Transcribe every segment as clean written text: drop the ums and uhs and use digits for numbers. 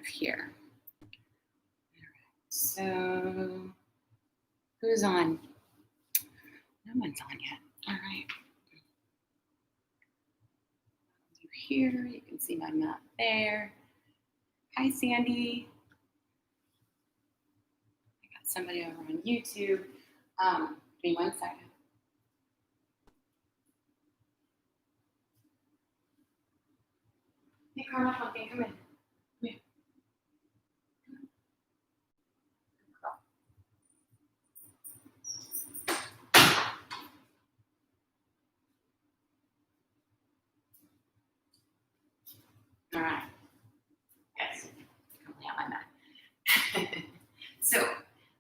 of here. So who's on? No one's on yet. All right. Here, you can see my map there. Hi, Sandy. I got somebody over on YouTube. Give me 1 second. Hey, Carla, Pumpkin, come in. Come here. All right. Yes, come lay on my mat. So,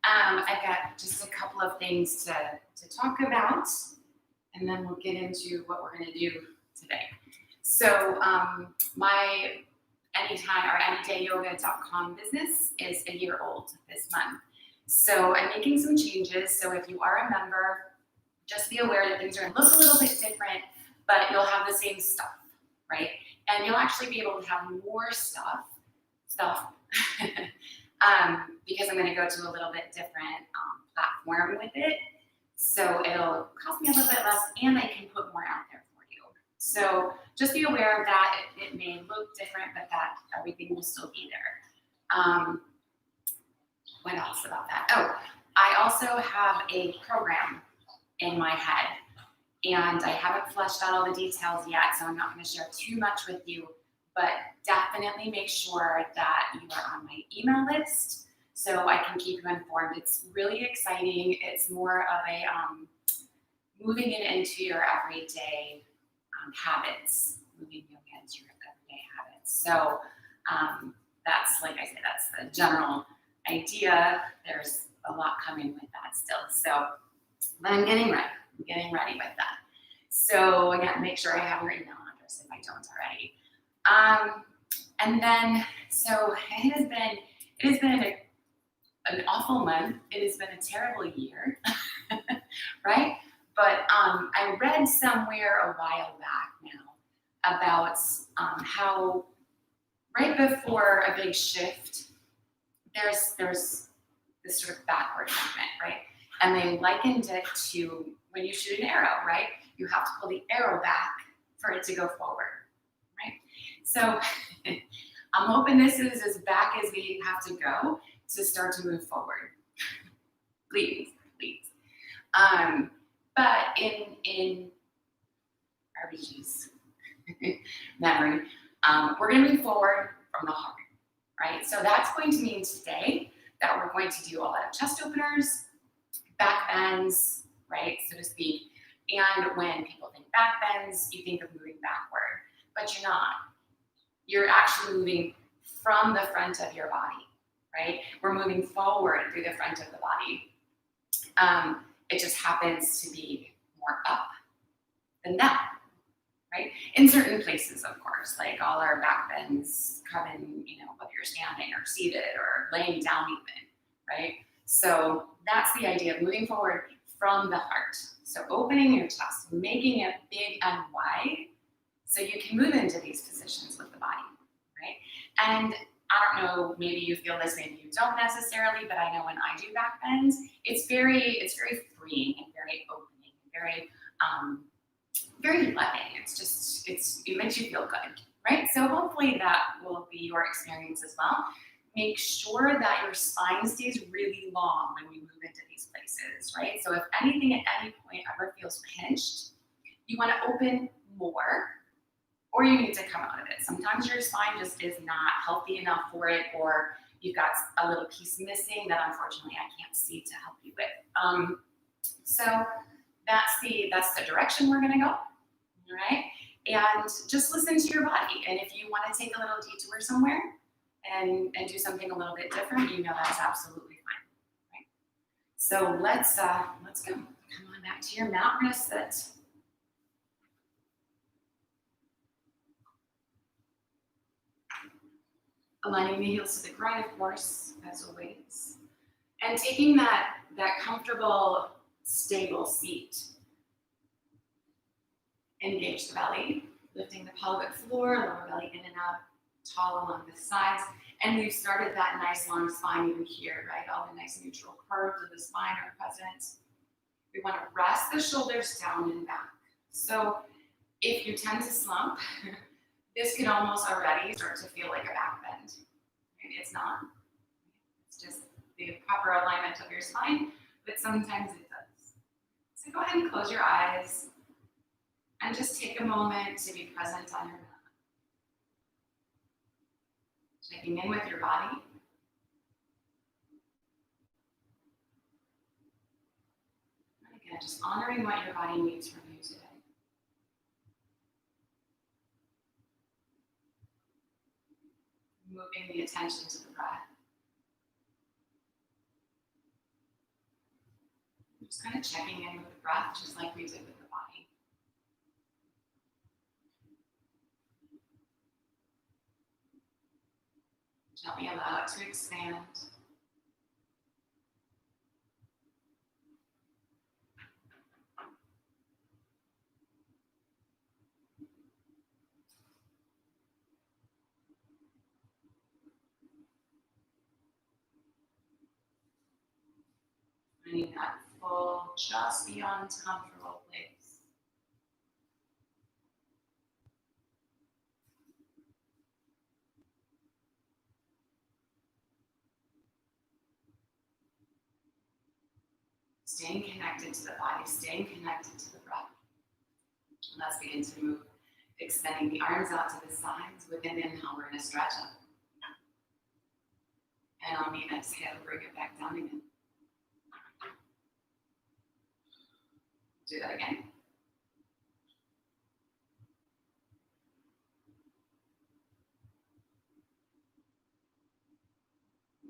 I've got just a couple of things to talk about, and then we'll get into what we're going to do today. So, my anytime.com business is a year old this month. So I'm making some changes. So if you are a member, just be aware that things are going to look a little bit different, but you'll have the same stuff, right? And you'll actually be able to have more stuff, because I'm going to go to a little bit different platform with it. So it'll cost me a little bit less, and I can put more out there for you. So just be aware of that. It may look different, but that everything will still be there. What else about that? Oh, I also have a program in my head, and I haven't fleshed out all the details yet, so I'm not going to share too much with you, but definitely make sure that you are on my email list so I can keep you informed. It's really exciting. It's more of a moving it into your everyday habits, moving yoga into your everyday habits. So that's, like I said, that's the general idea. There's a lot coming with that still. So, but I'm getting ready. I'm getting ready with that. So again, make sure I have your email address if I don't already. And then, so it has been an awful month. It has been a terrible year, right? But I read somewhere a while back now about how right before a big shift, there's this sort of backward movement, right? And they likened it to when you shoot an arrow, right? You have to pull the arrow back for it to go forward, right? So I'm hoping this is as back as we have to go to start to move forward. Please. But in RBG's memory, we're going to move forward from the heart, right? So that's going to mean today that we're going to do all that chest openers, back bends, right, so to speak. And when people think back bends, you think of moving backward, but you're not. You're actually moving from the front of your body, right? We're moving forward through the front of the body. It just happens to be more up than down, right? In certain places, of course, like all our back bends come in, whether you're standing or seated or laying down even, right? So that's the idea of moving forward from the heart. So opening your chest, making it big and wide so you can move into these positions with the body, right? And I don't know, maybe you feel this, maybe you don't necessarily, but I know when I do back bends, it's very freeing and very opening, and very loving. It makes you feel good, right? So hopefully that will be your experience as well. Make sure that your spine stays really long when we move into these places, right? So if anything at any point ever feels pinched, you want to open more, or you need to come out of it. Sometimes your spine just is not healthy enough for it, or you've got a little piece missing that unfortunately I can't see to help you with. So that's the direction we're going to go, all right? And just listen to your body. And if you want to take a little detour somewhere and do something a little bit different, that's absolutely fine, right? So let's go. Come on back to your mat. We're going to sit. Aligning the heels to the groin, of course, as always. And taking that comfortable, stable seat. Engage the belly, lifting the pelvic floor, lower belly in and up. tall along the sides. And we've started that nice long spine even here, right? All the nice neutral curves of the spine are present. We want to rest the shoulders down and back. So if you tend to slump, this could almost already start to feel like a back bend. It's not. It's just the proper alignment of your spine, but sometimes it does. So go ahead and close your eyes and just take a moment to be present on your mat. Checking in with your body. And again, just honoring what your body needs from you today. Moving the attention to the breath. Just kind of checking in with the breath, just like we did with the body. Gently allow it to expand. Finding that full, just beyond comfortable place. Staying connected to the body, staying connected to the breath. And let's begin to move, extending the arms out to the sides. With an inhale, we're going to stretch up. And on the exhale, bring it back down again. Do that again.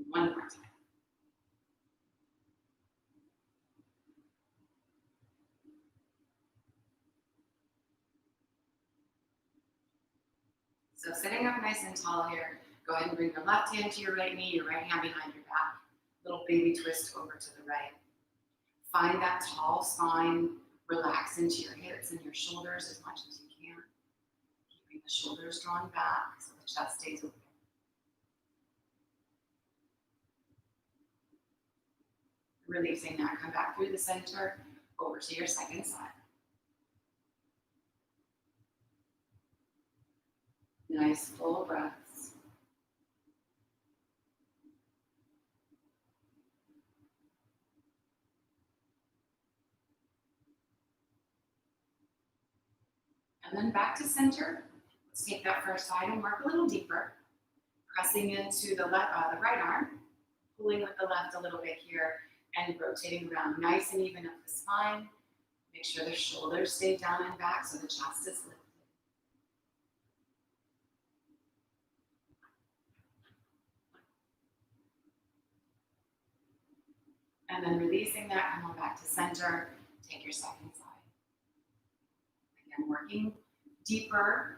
One more time. So sitting up nice and tall here, go ahead and bring your left hand to your right knee, your right hand behind your back. Little baby twist over to the right. Find that tall spine, relax into your hips and your shoulders as much as you can. Keeping the shoulders drawn back so the chest stays open. Releasing that, come back through the center, over to your second side. Nice full breaths. And then back to center. Let's take that first side and work a little deeper. Pressing into the right arm, pulling with the left a little bit here, and rotating around nice and even up the spine. Make sure the shoulders stay down and back so the chest is lifted. And then releasing that, come on back to center. Take your second side. Again, working deeper,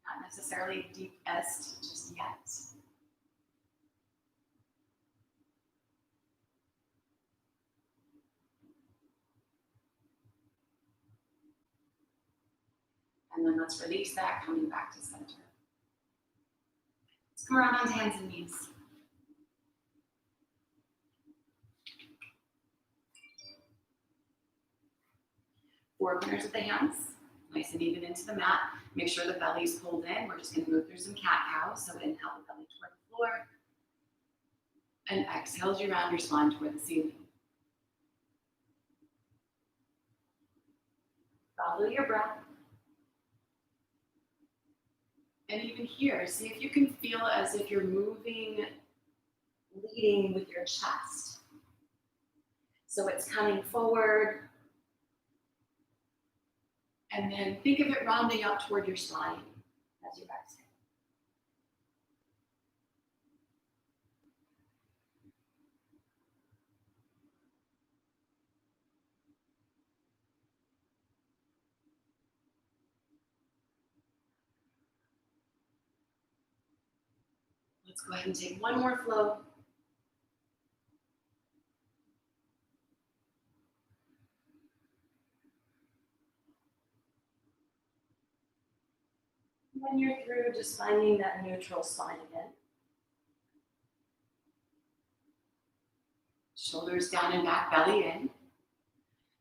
not necessarily deepest just yet. And then let's release that, coming back to center. Let's come around onto hands and knees. Four corners of the hands, nice and even into the mat. Make sure the belly's pulled in. We're just going to move through some cat-cow. So inhale the belly toward the floor. And exhale as you round your spine toward the ceiling. Follow your breath. And even here, see if you can feel as if you're moving, leading with your chest. So it's coming forward. And then think of it rounding up toward your spine as you exhale. Let's go ahead and take one more flow. When you're through, just finding that neutral spine again. Shoulders down and back, belly in.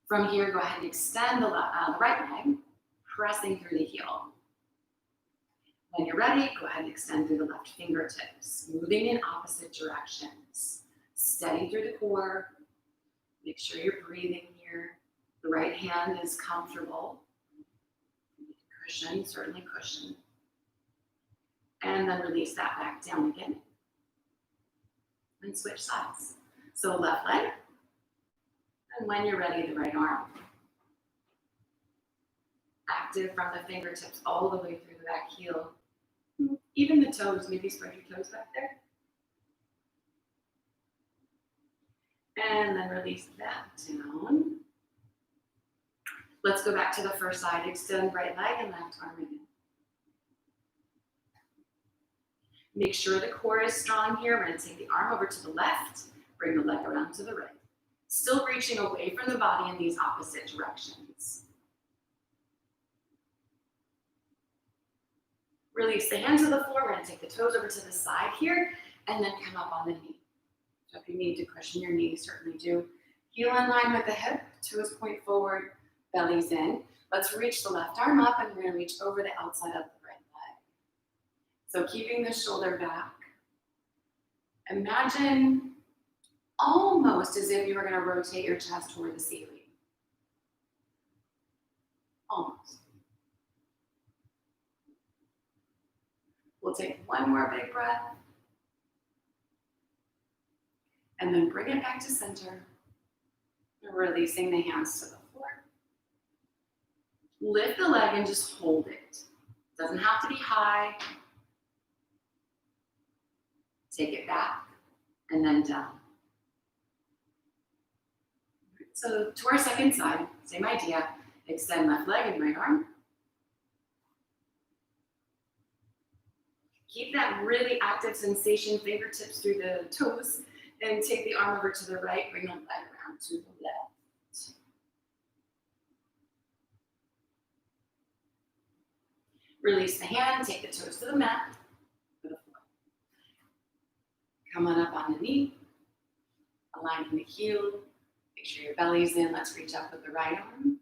From here, go ahead and extend the right leg, pressing through the heel. When you're ready, go ahead and extend through the left fingertips, moving in opposite directions. Steady through the core. Make sure you're breathing here. The right hand is comfortable. Cushion, certainly cushion. And then release that back down again. And switch sides. So left leg. And when you're ready, the right arm. Active from the fingertips all the way through the back heel. Even the toes, maybe spread your toes back there. And then release that down. Let's go back to the first side. Extend right leg and left arm again. Make sure the core is strong here. We're going to take the arm over to the left, bring the leg around to the right. Still reaching away from the body in these opposite directions. Release the hands to the floor. We're going to take the toes over to the side here and then come up on the knee. So if you need to cushion your knee, certainly do. Heel in line with the hip, toes point forward, belly's in. Let's reach the left arm up and we're going to reach over the outside of the right leg. So keeping the shoulder back. Imagine almost as if you were going to rotate your chest toward the ceiling. Almost. We'll take one more big breath. And then bring it back to center. Releasing the hands to the floor. Lift the leg and just hold it. Doesn't have to be high. Take it back and then down. So to our second side, same idea. Extend left leg and right arm. Keep that really active sensation, fingertips through the toes, and take the arm over to the right, bring the leg around to the left. Release the hand, take the toes to the mat, to the floor. Come on up on the knee, aligning the heel, make sure your belly's in. Let's reach up with the right arm.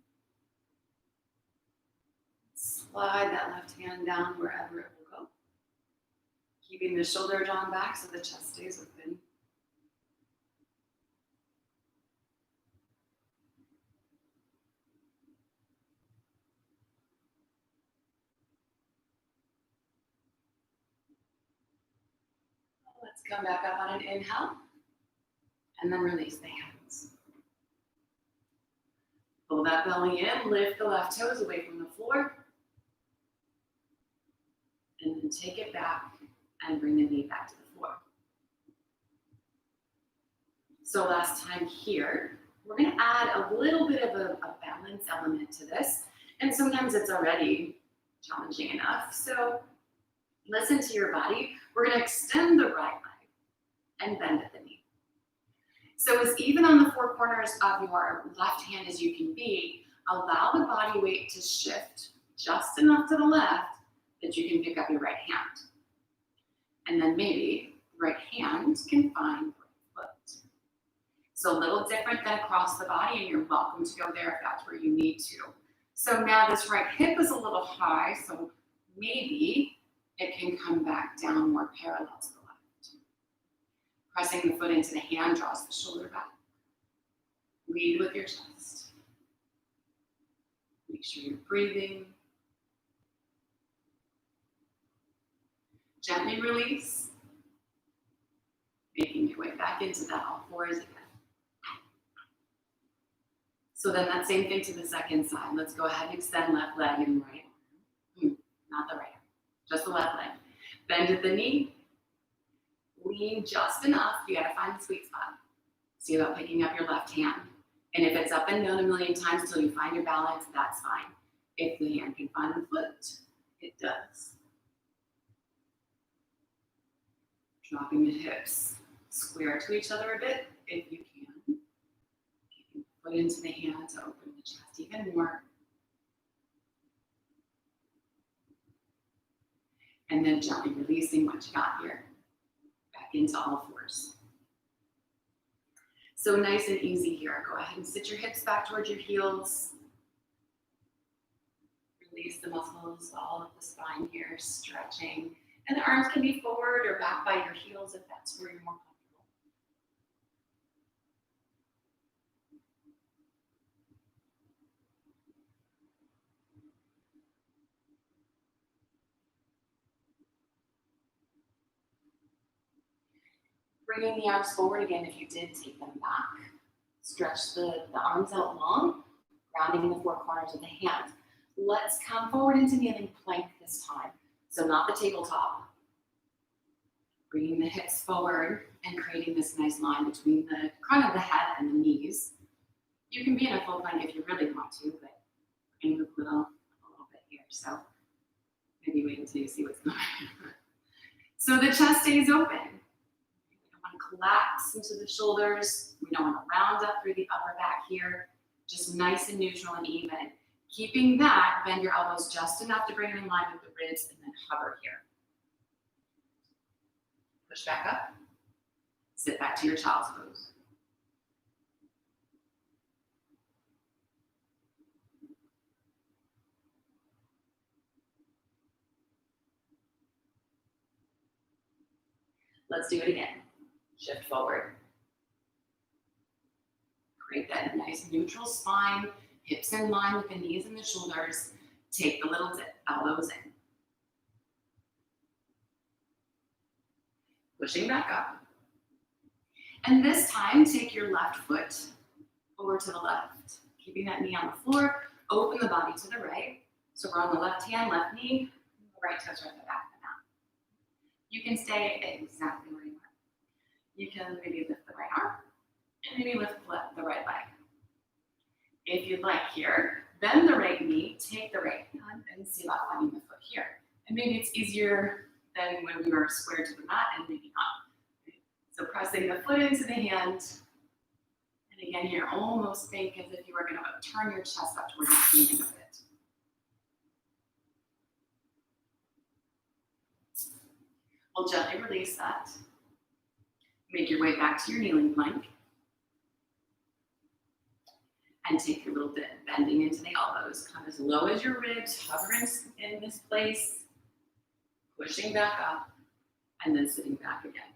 Slide that left hand down wherever it will go. Keeping the shoulder drawn back so the chest stays open. Let's come back up on an inhale and then release the hands. Pull that belly in, lift the left toes away from the floor. And then take it back and bring the knee back to the floor. So last time here, we're going to add a little bit of a balance element to this. And sometimes it's already challenging enough. So listen to your body. We're going to extend the right leg and bend at the knee. So as even on the four corners of your left hand as you can be, allow the body weight to shift just enough to the left that you can pick up your right hand. And then maybe the right hand can find the right foot. So a little different than across the body, and you're welcome to go there if that's where you need to. So now this right hip is a little high, so maybe it can come back down more parallel to the left. Pressing the foot into the hand draws the shoulder back. Lead with your chest. Make sure you're breathing. Gently release. Making your way back into that all fours again. So then that same thing to the second side. Let's go ahead and extend left leg and right arm. Not the right arm, just the left leg. Bend at the knee. Lean just enough. You gotta find the sweet spot. See about picking up your left hand. And if it's up and down a million times until you find your balance, that's fine. If the hand can find the foot, it does. Dropping the hips square to each other a bit, if you can. Keeping the foot into the hand to open the chest even more. And then gently releasing what you got here. Back into all fours. So nice and easy here. Go ahead and sit your hips back towards your heels. Release the muscles all of the spine here, stretching. And the arms can be forward or back by your heels if that's where you're more comfortable. Bringing the arms forward again if you did take them back. Stretch the arms out long, grounding the four corners of the hands. Let's come forward into kneeling plank this time. So not the tabletop. Bringing the hips forward and creating this nice line between the crown of the head and the knees. You can be in a full plank if you really want to, but we're going to move a little bit here. So maybe wait until you see what's going on. So the chest stays open. We don't want to collapse into the shoulders. We don't want to round up through the upper back here. Just nice and neutral and even. Keeping that, bend your elbows just enough to bring it in line with the ribs and then hover here. Push back up. Sit back to your child's pose. Let's do it again. Shift forward. Create that nice neutral spine, hips in line with the knees and the shoulders. Take the little dip, elbows in. Pushing back up. And this time, take your left foot over to the left. Keeping that knee on the floor, open the body to the right. So we're on the left hand, left knee, right toes right at the back of the mat. You can stay exactly where you are. You can maybe lift the right arm and maybe lift the right leg. If you'd like here, bend the right knee, take the right hand, and see about finding the foot here. And maybe it's easier than when we were square to the mat, and maybe not. So pressing the foot into the hand, and again here, almost think as if you were going to turn your chest up towards the ceiling a bit. We'll gently release that. Make your way back to your kneeling plank. And take your little dip, bending into the elbows. Come as low as your ribs, hover in this place. Pushing back up, and then sitting back again.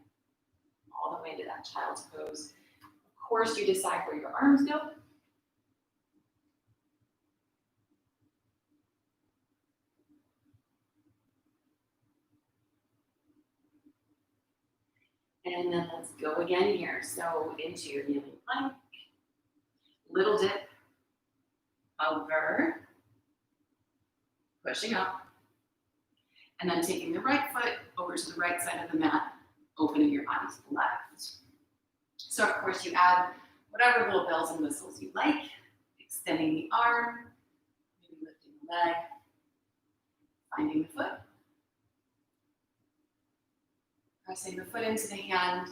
All the way to that child's pose. Of course, you decide where your arms go. And then let's go again here. So into your kneeling plank. Little dip, hover, pushing up, and then taking the right foot over to the right side of the mat, opening your body to the left. So of course you add whatever little bells and whistles you like, extending the arm, maybe lifting the leg, finding the foot, pressing the foot into the hand,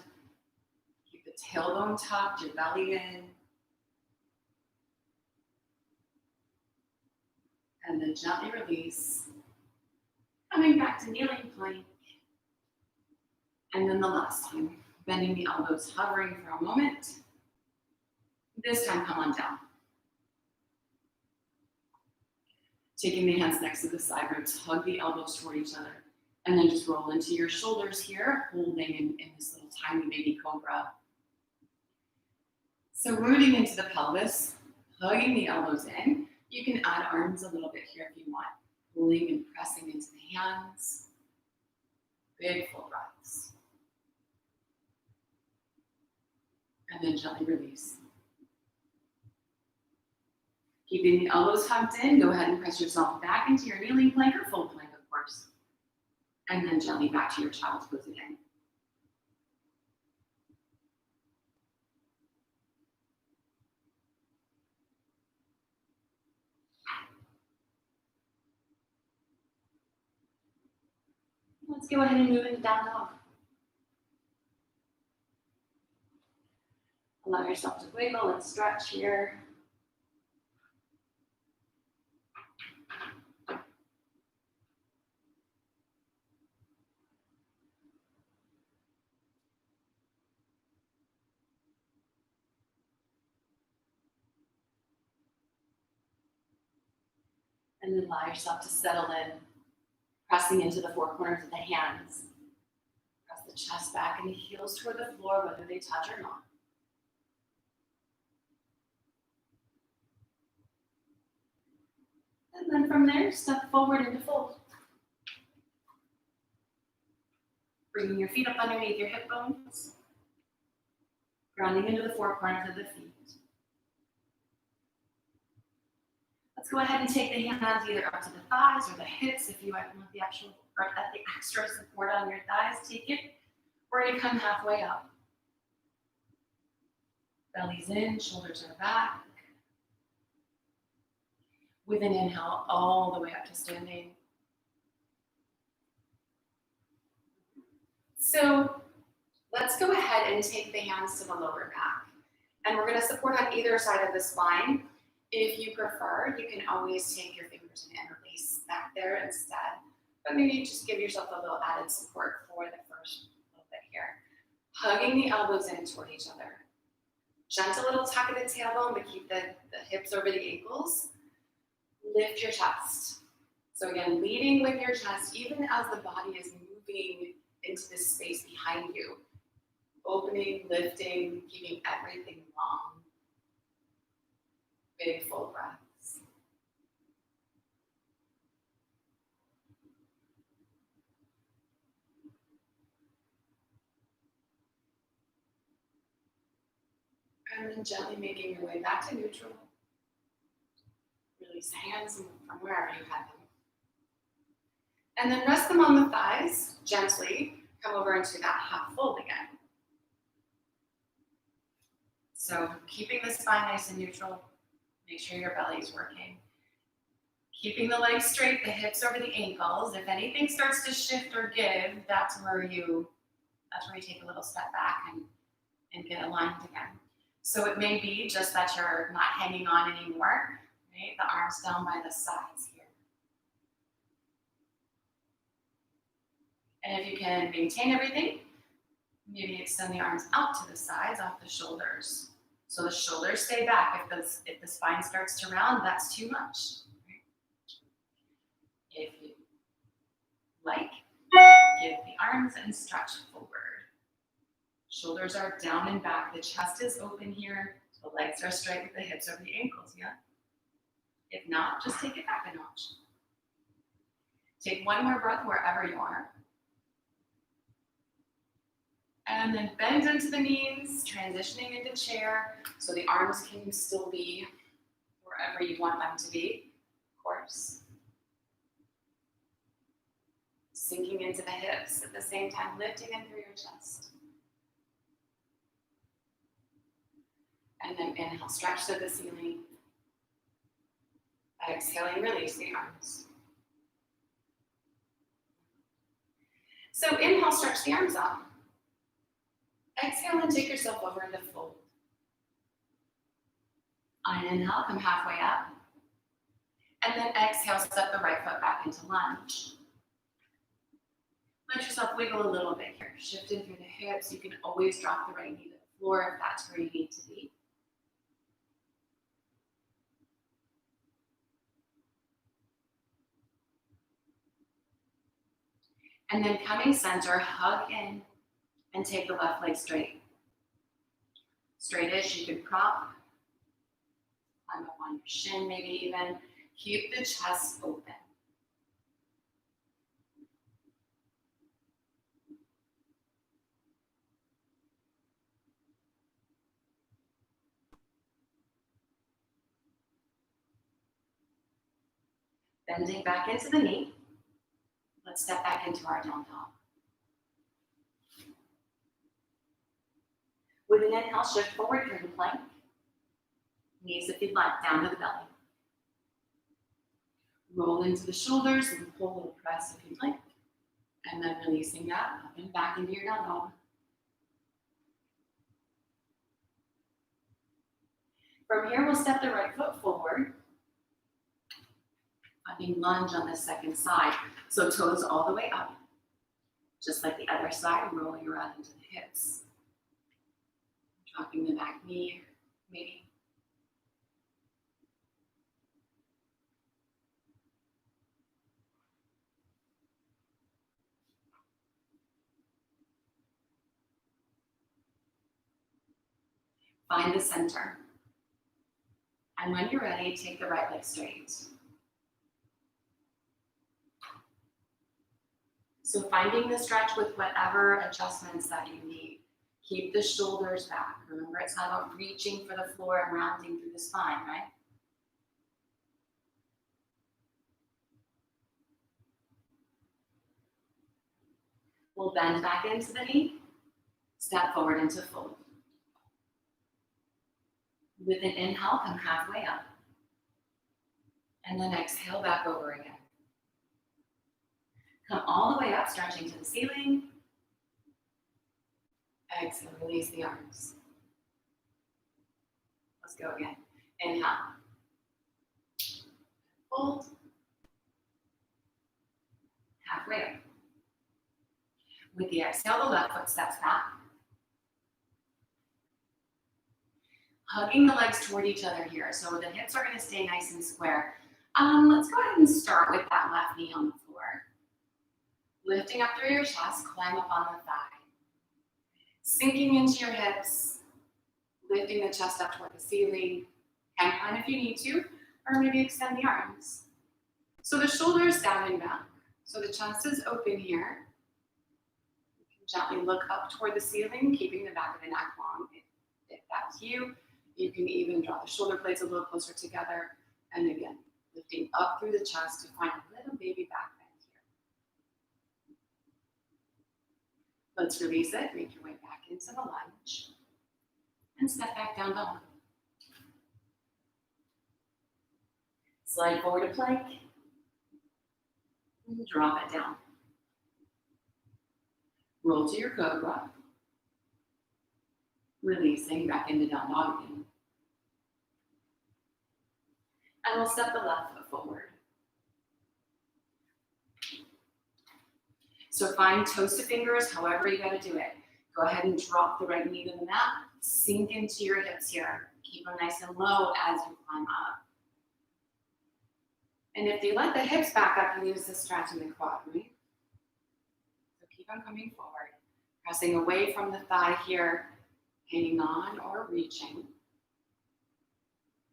keep the tailbone tucked, your belly in, and then gently release, coming back to kneeling plank. And then the last time, bending the elbows, hovering for a moment. This time, come on down. Taking the hands next to the side ribs, hug the elbows toward each other. And then just roll into your shoulders here, holding in this little tiny baby cobra. So rooting into the pelvis, hugging the elbows in. You can add arms a little bit here if you want. Pulling and pressing into the hands. Big full breaths. And then gently release. Keeping the elbows hugged in, go ahead and press yourself back into your kneeling plank or full plank, of course. And then gently back to your child's pose again. Let's go ahead and move into down dog. Allow yourself to wiggle and stretch here. And then allow yourself to settle in, pressing into the four corners of the hands. Press the chest back and the heels toward the floor, whether they touch or not. And then from there, step forward into fold. Bringing your feet up underneath your hip bones. Grounding into the four corners of the feet. Let's go ahead and take the hands either up to the thighs or the hips if you want the extra support on your thighs, take it. We're going to come halfway up. Belly's in, shoulders are back. With an inhale, all the way up to standing. So let's go ahead and take the hands to the lower back. And we're going to support on either side of the spine. If you prefer, you can always take your fingers and interlace back there instead. But maybe just give yourself a little added support for the first little bit here. Hugging the elbows in toward each other. Gentle little tuck of the tailbone, but keep the hips over the ankles. Lift your chest. So again, leading with your chest, even as the body is moving into this space behind you. Opening, lifting, keeping everything long. Big full breaths. And then gently making your way back to neutral. Release the hands from wherever you had them. And then rest them on the thighs, gently come over into that half fold again. So keeping the spine nice and neutral, make sure your belly is working. Keeping the legs straight, the hips over the ankles. If anything starts to shift or give, that's where you take a little step back and get aligned again. So it may be just that you're not hanging on anymore, right? The arms down by the sides here. And if you can maintain everything, maybe extend the arms out to the sides off the shoulders. So the shoulders stay back. If the spine starts to round, that's too much. Right? If you like, give the arms and stretch forward. Shoulders are down and back. The chest is open here. The legs are straight with the hips over the ankles, yeah? If not, just take it back a notch. Take one more breath wherever you are. And then bend into the knees, transitioning into chair, so the arms can still be wherever you want them to be, of course. Sinking into the hips at the same time, lifting in through your chest. And then inhale, stretch to the ceiling. Exhaling, release the arms. So inhale, stretch the arms up. Exhale and take yourself over into fold. On an inhale, come halfway up. And then exhale, step the right foot back into lunge. Let yourself wiggle a little bit here. Shift in through the hips. You can always drop the right knee to the floor if that's where you need to be. And then coming center, hug in and take the left leg straight. Straight-ish, you can prop. Climb up on your shin, maybe even. Keep the chest open. Bending back into the knee. Let's step back into our down dog. With an inhale, shift forward through the plank. Knees, if you'd like, down to the belly. Roll into the shoulders and pull a little press if you'd like. And then releasing that up and back into your down dog. From here, we'll step the right foot forward. Finding lunge on the second side. So toes all the way up. Just like the other side, rolling around into the hips. Dropping the back knee, maybe. Find the center. And when you're ready, take the right leg straight. So finding the stretch with whatever adjustments that you need. Keep the shoulders back. Remember, it's not about reaching for the floor and rounding through the spine, right? We'll bend back into the knee. Step forward into fold. With an inhale, come halfway up. And then exhale back over again. Come all the way up, stretching to the ceiling. Exhale, release the arms. Let's go again. Inhale. Fold. Halfway up. With the exhale, the left foot steps back. Hugging the legs toward each other here. So the hips are going to stay nice and square. Let's go ahead and start with that left knee on the floor. Lifting up through your chest, climb up on the thigh. Sinking into your hips, lifting the chest up toward the ceiling. Hand climb if you need to, or maybe extend the arms. So the shoulders down and back. So the chest is open here. You can gently look up toward the ceiling, keeping the back of the neck long. If that's you, you can even draw the shoulder blades a little closer together. And again, lifting up through the chest to find a little baby back bend here. Let's release it, make your way back into the lunge. And step back down dog. Slide forward to plank. And drop it down. Roll to your cobra. Releasing back into down dog again. And we'll step the left foot forward. So find toes to fingers, however you gotta do it. Go ahead and drop the right knee to the mat. Sink into your hips here. Keep them nice and low as you climb up. And if you let the hips back up, you lose the stretch in the quad, right? So keep on coming forward. Pressing away from the thigh here. Hanging on or reaching.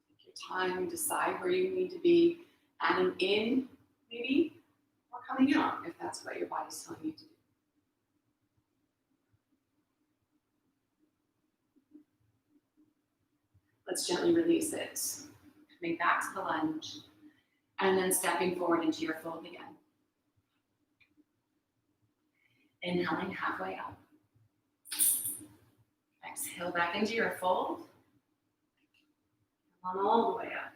Take your time, decide where you need to be. Adding in, maybe, or coming out, if that's what your body's telling you to do. Let's gently release it. Coming back to the lunge. And then stepping forward into your fold again. Inhaling halfway up. Exhale back into your fold. Come on all the way up.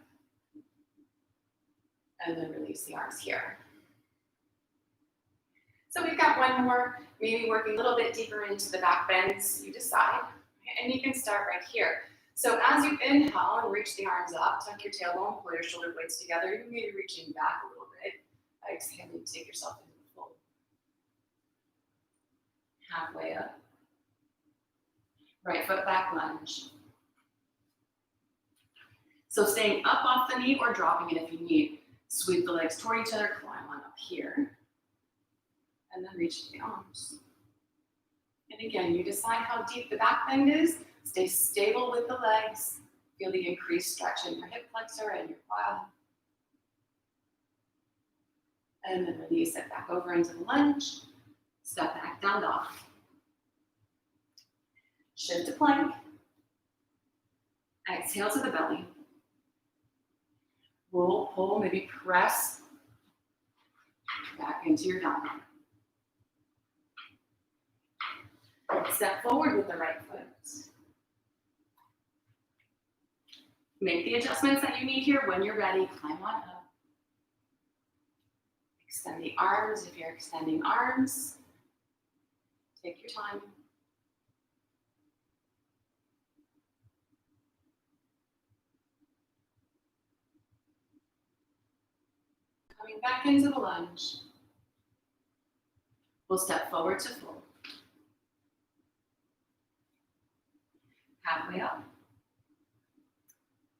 And then release the arms here. So we've got one more, maybe working a little bit deeper into the back bends, you decide. And you can start right here. So as you inhale and reach the arms up, tuck your tailbone, pull your shoulder blades together. You may be reaching back a little bit. Exhale and take yourself into the fold. Halfway up. Right foot back lunge. So staying up off the knee or dropping it if you need. Sweep the legs toward each other, climb on up here. And then reach the arms. And again, you decide how deep the back bend is. Stay stable with the legs. Feel the increased stretch in your hip flexor and your quad. And then release it back over into the lunge. Step back down dog. Shift to plank. Exhale to the belly. Roll, pull, maybe press back into your down dog. Step forward with the right foot. Make the adjustments that you need here. When you're ready, climb on up. Extend the arms if you're extending arms. Take your time. Coming back into the lunge. We'll step forward to fold. Halfway up.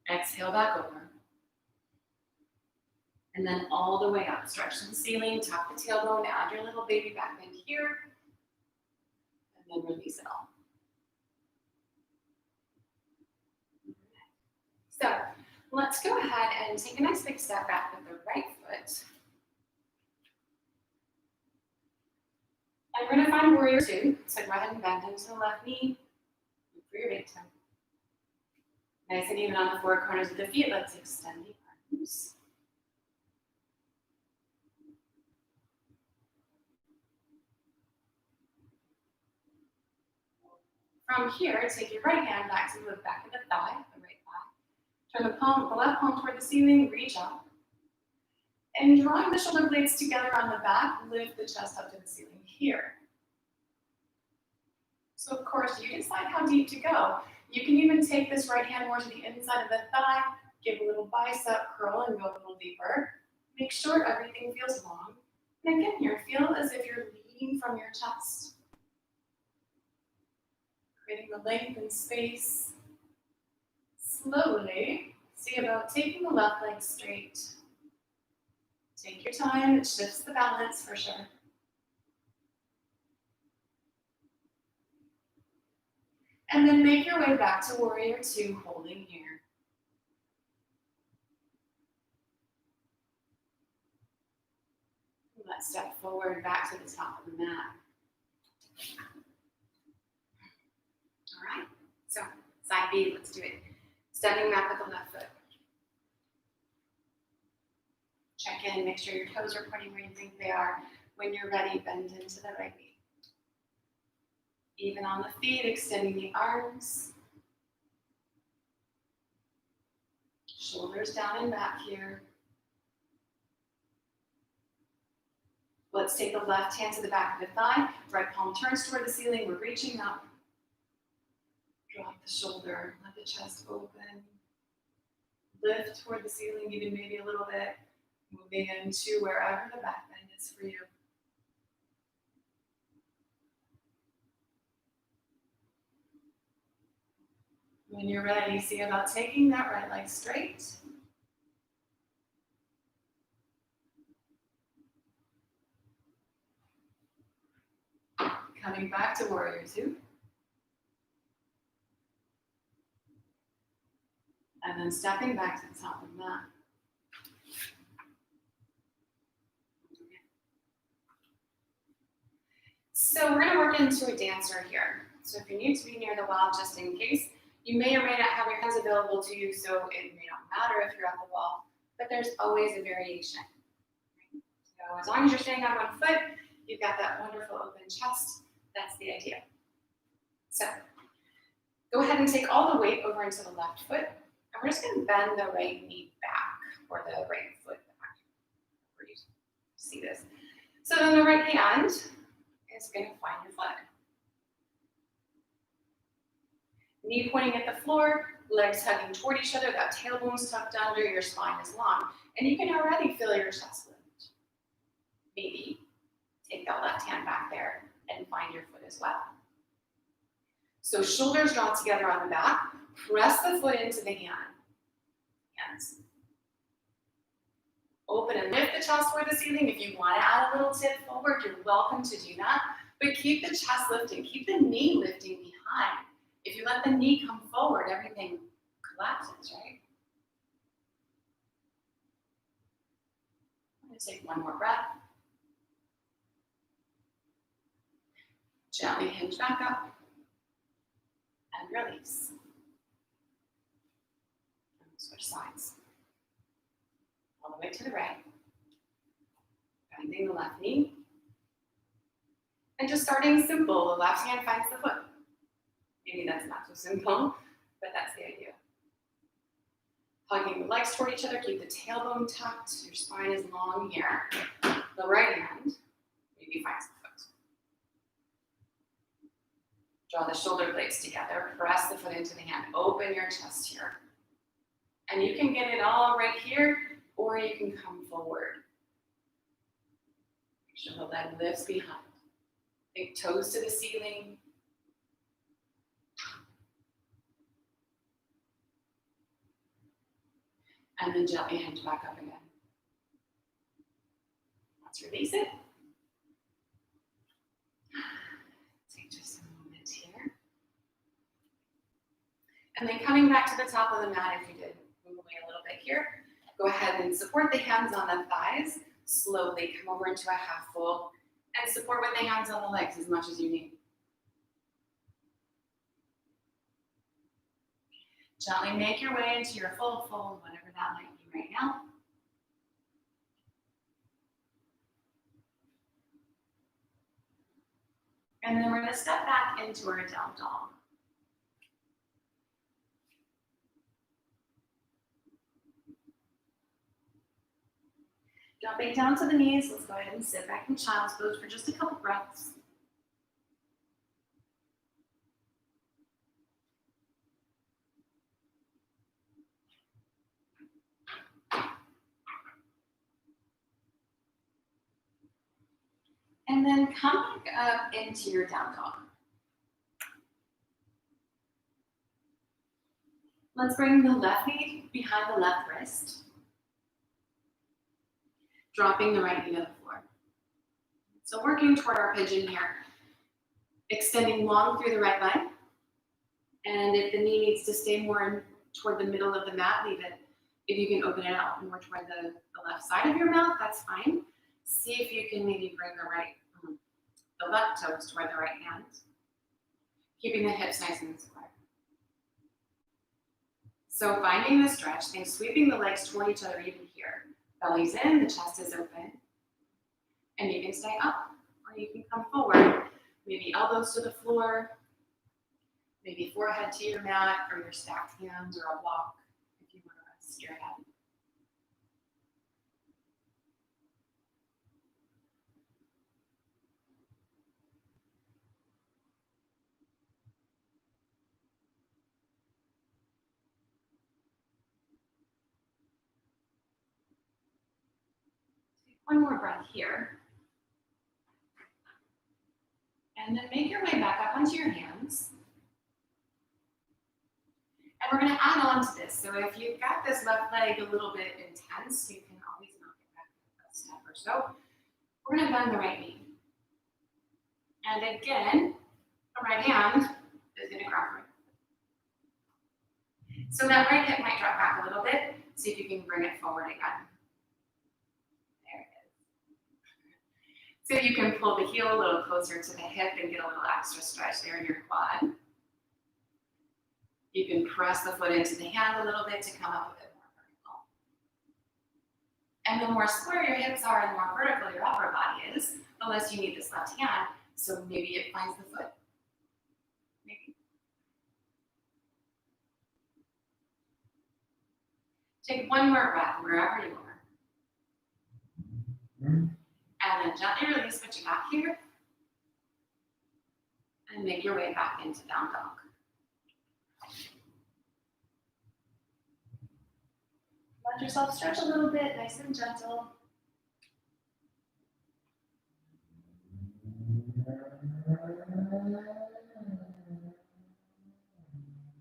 Exhale back over. And then all the way up. Stretch to the ceiling, tuck the tailbone, add your little baby back bend here. And then release it all. So let's go ahead and take a nice big step back with the right foot. And we're gonna find warrior two. So go ahead and bend into the left knee. Look for your big toe. Nice and even on the four corners of the feet. Let's extend the arms. From here, take your right hand back to the back of the thigh, the right thigh. Turn the left palm toward the ceiling, reach up. And drawing the shoulder blades together on the back, lift the chest up to the ceiling here. So of course, you decide how deep to go. You can even take this right hand more to the inside of the thigh, give a little bicep curl and go a little deeper. Make sure everything feels long. And again here, feel as if you're leading from your chest. Creating the length and space. Slowly, see about taking the left leg straight. Take your time, it shifts the balance for sure. And then make your way back to warrior two, holding here. Let's step forward back to the top of the mat. All right, so side B, let's do it. Stepping back with the left foot. Check in, make sure your toes are pointing where you think they are. When you're ready, bend into the right knee. Even on the feet, extending the arms. Shoulders down and back here. Let's take the left hand to the back of the thigh. Right palm turns toward the ceiling. We're reaching up. Drop the shoulder, let the chest open. Lift toward the ceiling, even maybe a little bit. Moving into wherever the back bend is for you. When you're ready, see about taking that right leg straight. Coming back to warrior two. And then stepping back to the top of the mat. So we're gonna work into a dancer here. So if you need to be near the wall, just in case, you may or may not have your hands available to you, so it may not matter if you're at the wall, but there's always a variation. So as long as you're staying on one foot, you've got that wonderful open chest, that's the idea. So go ahead and take all the weight over into the left foot, and we're just gonna bend the right knee back, or the right foot back, where you see this. So then the right hand is gonna find your foot. Knee pointing at the floor, legs hugging toward each other, that tailbone's tucked under, your spine is long. And you can already feel your chest lift. Maybe take that left hand back there and find your foot as well. So shoulders drawn together on the back, press the foot into the hands. Open and lift the chest toward the ceiling. If you want to add a little tip forward, you're welcome to do that. But keep the chest lifting, keep the knee lifting behind. If you let the knee come forward, everything collapses, right? I'm going to take one more breath. Gently hinge back up and release. And switch sides. All the way to the right. Bending the left knee. And just starting simple, the left hand finds the foot. Maybe that's not so simple, but that's the idea. Hugging the legs toward each other, keep the tailbone tucked, your spine is long here. The right hand maybe finds the foot. Draw the shoulder blades together, press the foot into the hand, open your chest here. And you can get it all right here, or you can come forward. Make sure the leg lifts behind. Big toes to the ceiling. And then gently hinge back up again. Let's release it. Take just a moment here. And then coming back to the top of the mat if you did here. Go ahead and support the hands on the thighs. Slowly come over into a half fold and support with the hands on the legs as much as you need. Gently make your way into your full fold, whatever that might be right now. And then we're going to step back into our down dog. Dropping down to the knees, let's go ahead and sit back in child's pose for just a couple breaths. And then come back up into your down dog. Let's bring the left knee behind the left wrist. Dropping the right knee to the floor. So working toward our pigeon here. Extending long through the right leg. And if the knee needs to stay more toward the middle of the mat, leave it. If you can open it out more toward the left side of your mouth, that's fine. See if you can maybe bring the left toes toward the right hand. Keeping the hips nice and square. So finding the stretch, think sweeping the legs toward each other even here. Belly's in, the chest is open. And you can stay up or you can come forward. Maybe elbows to the floor, maybe forehead to your mat or your stacked hands or a block if you want to rest your head. Take one more breath here. And then make your way back up onto your hands. And we're going to add on to this. So if you've got this left leg a little bit intense, you can always knock it back a step or so. We're going to bend the right knee. And again, the right hand is going to grab right. So that right hip might drop back a little bit. See if you can bring it forward again. There it is. So you can pull the heel a little closer to the hip and get a little extra stretch there in your quad. You can press the foot into the hand a little bit to come up a bit more vertical. And the more square your hips are and the more vertical your upper body is, the less you need this left hand. So maybe it finds the foot. Maybe. Take one more breath wherever you are. And then gently release what you got here. And make your way back into down dog. Let yourself stretch a little bit, nice and gentle.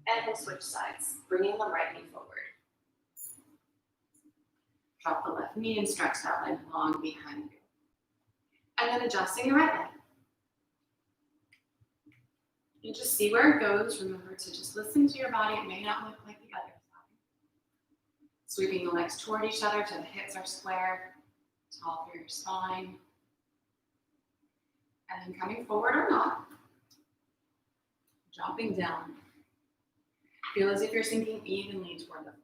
And we'll switch sides, bringing the right knee forward. Drop the left knee and stretch that leg long behind you. And then adjusting your right leg. And just see where it goes. Remember to just listen to your body. It may not look like the other side. Sweeping the legs toward each other till the hips are square, tall through your spine. And then coming forward or not. Dropping down. Feel as if you're sinking evenly toward the floor.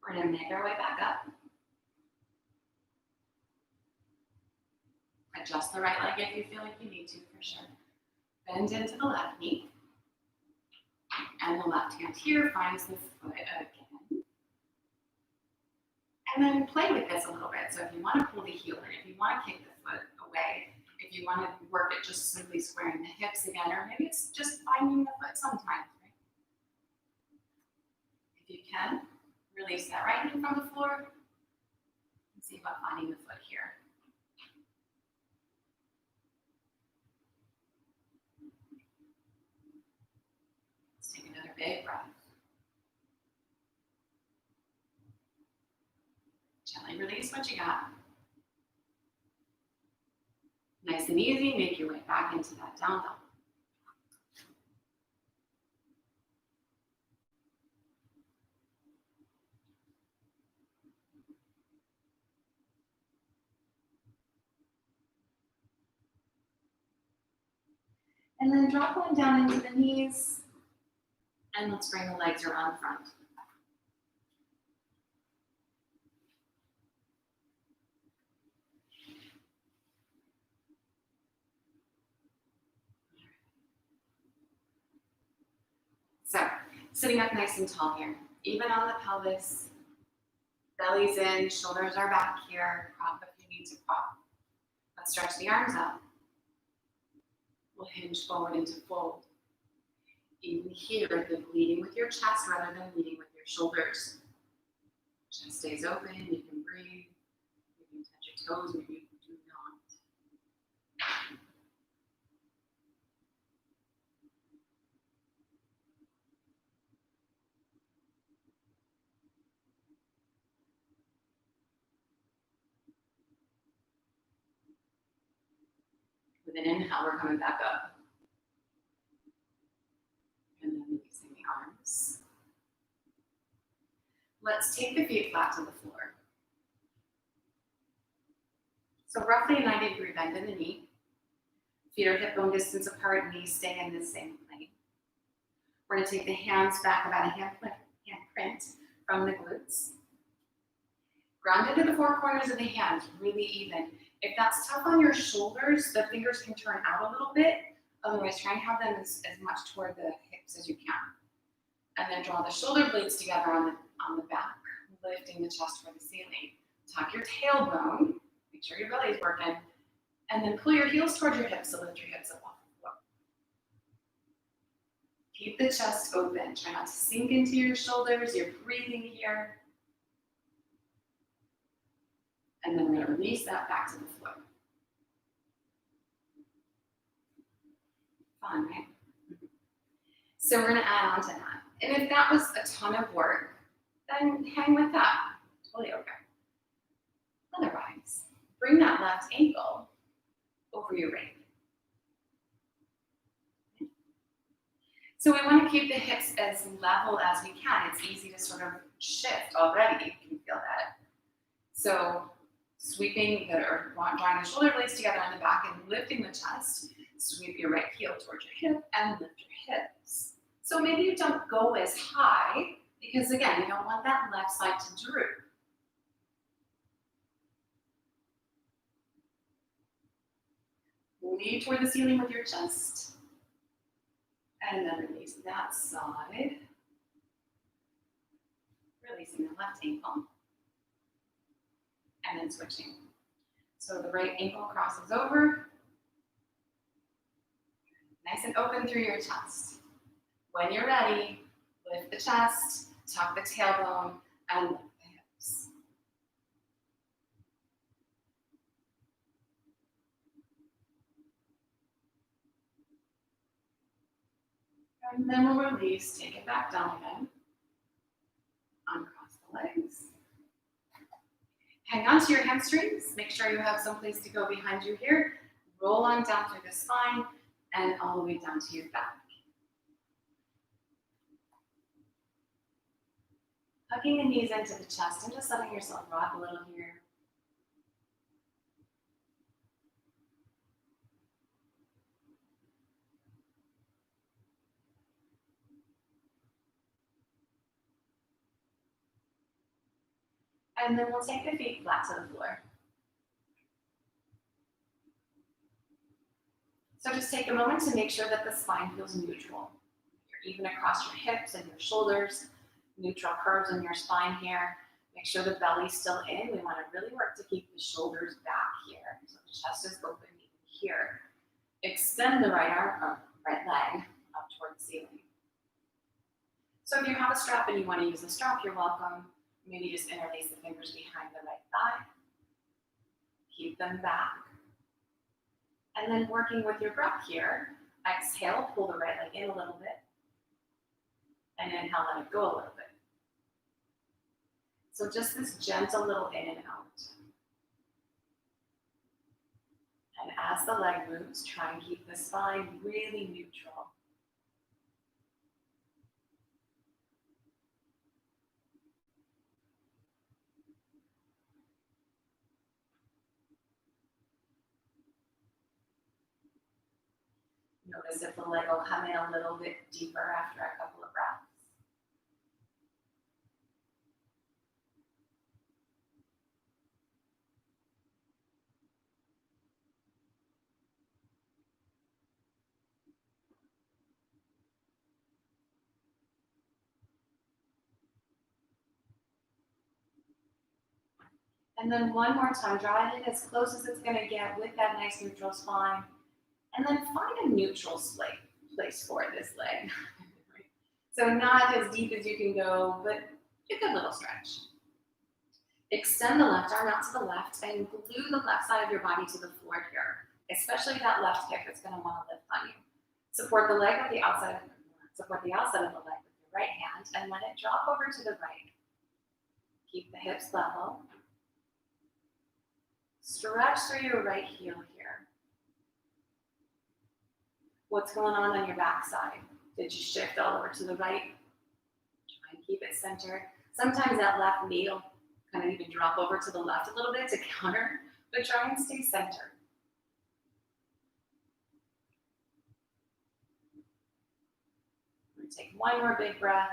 We're going to make our way back up. Adjust the right leg if you feel like you need to, for sure. Bend into the left knee. And the left hand here finds the foot again. And then play with this a little bit. So if you want to pull the heel in, if you want to kick the foot away, if you want to work it just simply squaring the hips again, or maybe it's just finding the foot sometimes, right? If you can, release that right knee from the floor. See about finding the foot here. Let's take another big breath. Gently release what you got. Nice and easy, make your way back into that down dog. And then drop one down into the knees. And let's bring the legs around front. So, sitting up nice and tall here. Even on the pelvis, belly's in, shoulders are back here. Prop if you need to prop. Let's stretch the arms out. We'll hinge forward into fold. Even here, the leading with your chest rather than leading with your shoulders. Chest stays open, you can breathe. You can touch your toes, maybe you do not. With an inhale, we're coming back up. And then releasing the arms. Let's take the feet flat to the floor. So roughly a 90-degree bend in the knee. Feet are hip bone distance apart, knees stay in the same plane. We're going to take the hands back about a hand print from the glutes. Ground into the four corners of the hands, really even. If that's tough on your shoulders, the fingers can turn out a little bit. Otherwise, try and have them as much toward the hips as you can. And then draw the shoulder blades together on the back, lifting the chest toward the ceiling. Tuck your tailbone, make sure your belly is working, and then pull your heels towards your hips, so lift your hips up off the floor. Keep the chest open. Try not to sink into your shoulders. You're breathing here. And then we're going to release that back to the floor. Fun, right? So we're going to add on to that. And if that was a ton of work, then hang with that. Totally okay. Otherwise, bring that left ankle over your right. So we want to keep the hips as level as we can. It's easy to sort of shift already. You can feel that. So sweeping or drawing the shoulder blades together on the back and lifting the chest. Sweep your right heel towards your hip and lift your hips. So maybe you don't go as high because, again, you don't want that left side to droop. Lean toward the ceiling with your chest. And then release that side. Releasing the left ankle. And then switching. So the right ankle crosses over. Nice and open through your chest. When you're ready, lift the chest, tuck the tailbone, and lift the hips. And then we'll release, take it back down again. Uncross the legs. Hang on to your hamstrings. Make sure you have some place to go behind you here. Roll on down through the spine and all the way down to your back. Hugging the knees into the chest and just letting yourself rock a little here. And then we'll take the feet flat to the floor. So just take a moment to make sure that the spine feels neutral. You're even across your hips and your shoulders, neutral curves in your spine here. Make sure the belly's still in. We want to really work to keep the shoulders back here. So the chest is open here. Extend the right leg up toward the ceiling. So if you have a strap and you want to use the strap, you're welcome. Maybe just interlace the fingers behind the right thigh. Keep them back. And then working with your breath here, exhale, pull the right leg in a little bit. And inhale, let it go a little bit. So just this gentle little in and out. And as the leg moves, try and keep the spine really neutral. Notice if the leg will come in a little bit deeper after a couple of breaths. And then one more time, draw it in as close as it's going to get with that nice neutral spine. And then find a neutral place for this leg. So not as deep as you can go, but a good little stretch. Extend the left arm out to the left and glue the left side of your body to the floor here, especially that left hip that's going to want to lift on you. Support the leg with the outside of the leg with your right hand and let it drop over to the right. Keep the hips level. Stretch through your right heel here. What's going on your backside? Did you shift all over to the right? Try and keep it centered. Sometimes that left knee will kind of even drop over to the left a little bit to counter, but try and stay centered. We're going to take one more big breath.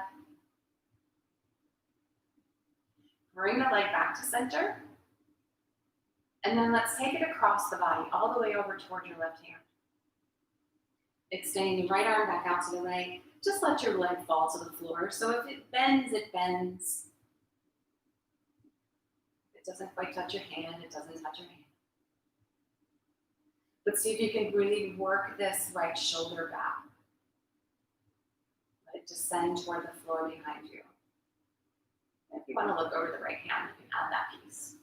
Bring the leg back to center. And then let's take it across the body, all the way over toward your left hand. Extending the right arm back out to the right. Just let your leg fall to the floor. So if it bends, it bends. If it doesn't quite touch your hand, it doesn't touch your hand. But see if you can really work this right shoulder back. Let it descend toward the floor behind you. If you want to look over the right hand, you can add that piece.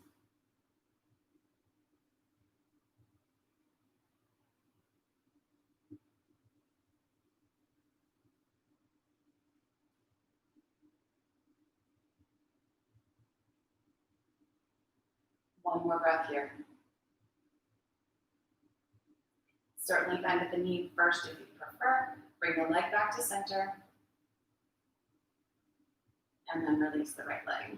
One more breath here. Certainly bend at the knee first if you prefer. Bring the leg back to center. And then release the right leg.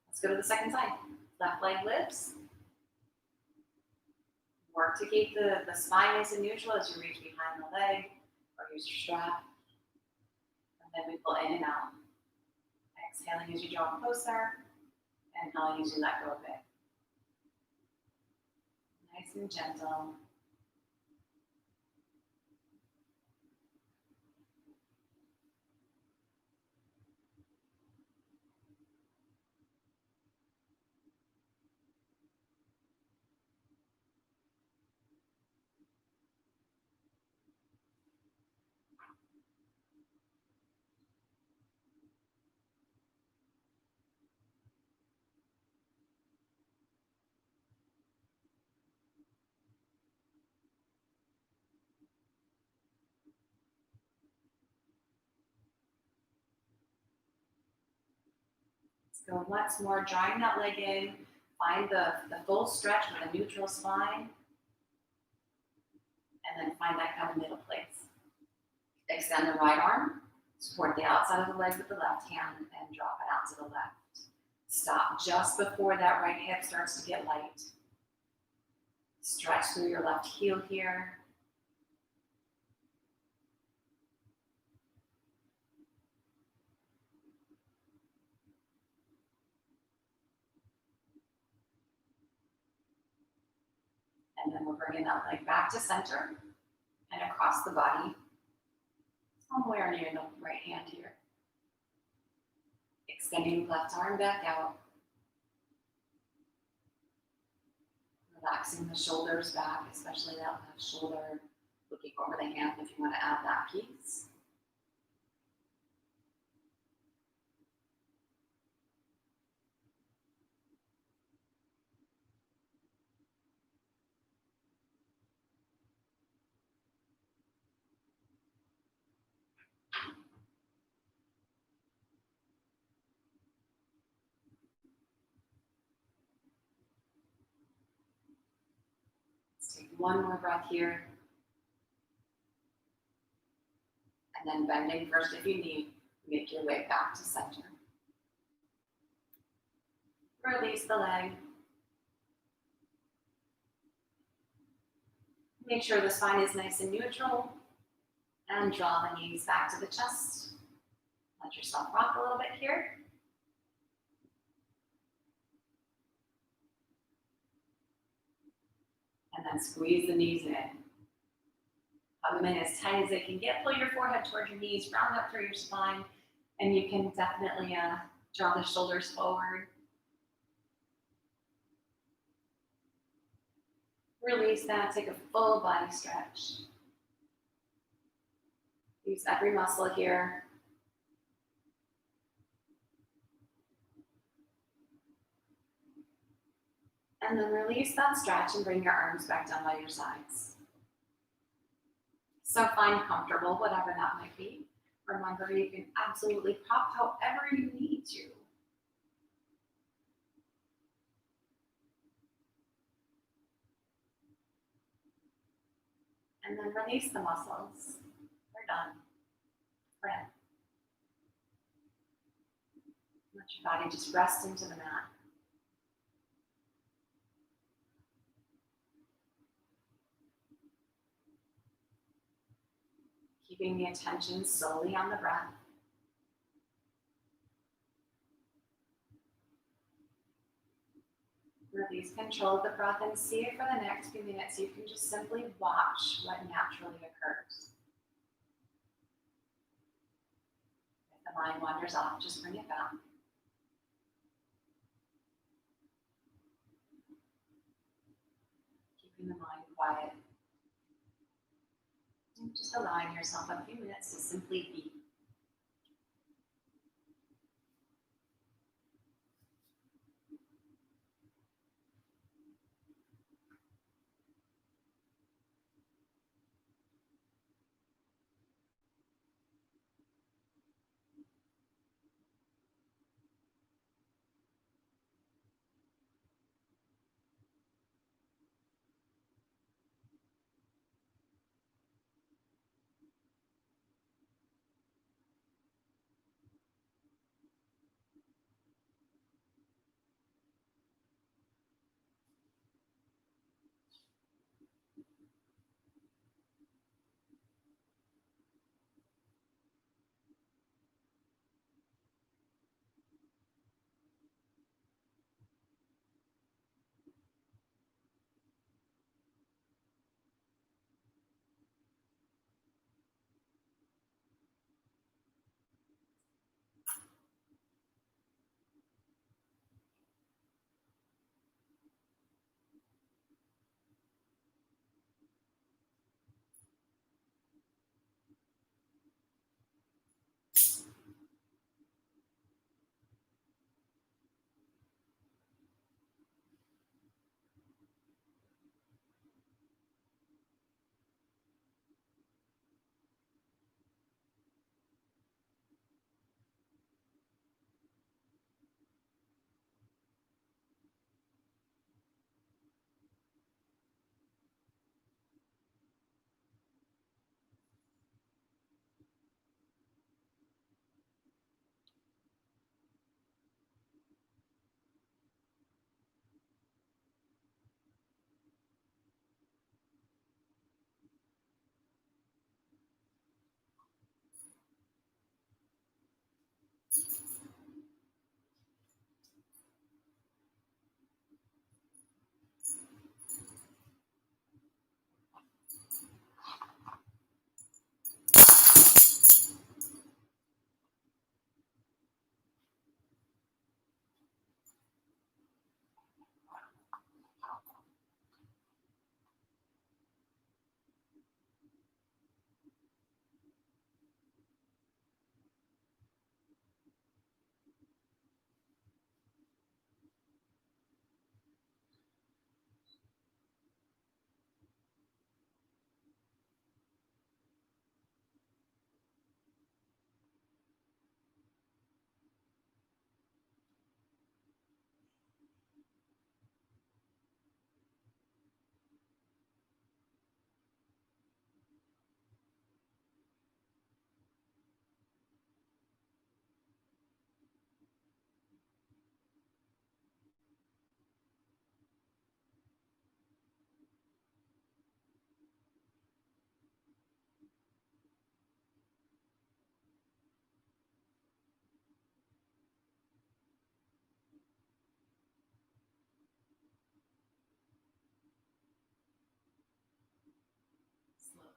Let's go to the second side. Left leg lifts. Work to keep the spine nice and neutral as you reach behind the leg or use your strap. And then we pull in and out. Exhaling as you draw closer. Inhaling as you let go a bit. Nice and gentle. Go once more, drawing that leg in. Find the full stretch with a neutral spine. And then find that kind of middle place. Extend the right arm. Support the outside of the leg with the left hand and drop it out to the left. Stop just before that right hip starts to get light. Stretch through your left heel here. And then we're bringing that leg back to center and across the body. Somewhere near the right hand here. Extending the left arm back out. Relaxing the shoulders back, especially that left shoulder. Looking over the hand if you want to add that piece. one more breath here. And then bending first if you need, make your way back to center. Release the leg. Make sure the spine is nice and neutral. And draw the knees back to the chest. Let yourself rock a little bit here. And then squeeze the knees in. Hug them in as tight as they can get. Pull your forehead towards your knees, round up through your spine. And you can definitely draw the shoulders forward. Release that, take a full body stretch. Use every muscle here. And then release that stretch and bring your arms back down by your sides. So find comfortable, whatever that might be. Remember, you can absolutely prop however you need to. And then release the muscles. We're done. We're in. Let your body just rest into the mat. Keeping the attention solely on the breath. Release control of the breath and see it for the next few minutes. You can just simply watch what naturally occurs. If the mind wanders off, just bring it back. Keeping the mind quiet. And just allowing yourself a few minutes to simply be.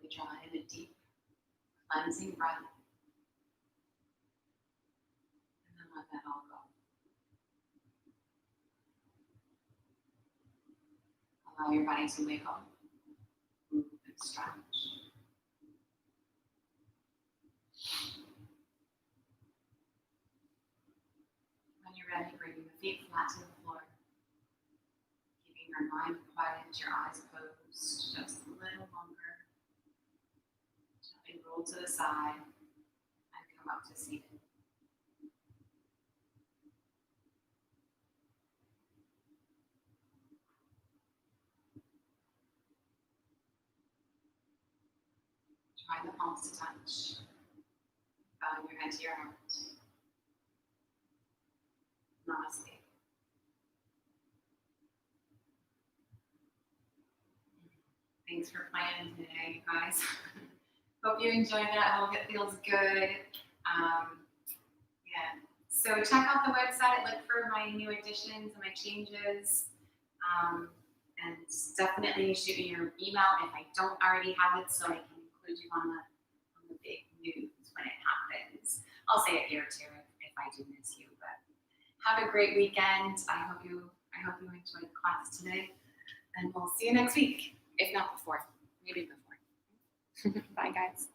We draw in a deep, cleansing breath. And then let that all go. Allow your body to wiggle, move, and stretch. When you're ready, bringing the feet flat to the floor. Keeping your mind quiet, your eyes closed just a little longer. Gently roll to the side and come up to seated. Try the palms to touch. Bowing your head to your heart. Namaste. Thanks for playing today, you guys. Hope you enjoyed that. Hope it feels good. Yeah. So check out the website, look for my new additions and my changes. And definitely shoot me your email if I don't already have it, so I can include you on the big news when it happens. I'll say it here too if I do miss you. But have a great weekend. I hope you enjoyed the class today, and we'll see you next week, if not before, maybe before. Bye, guys.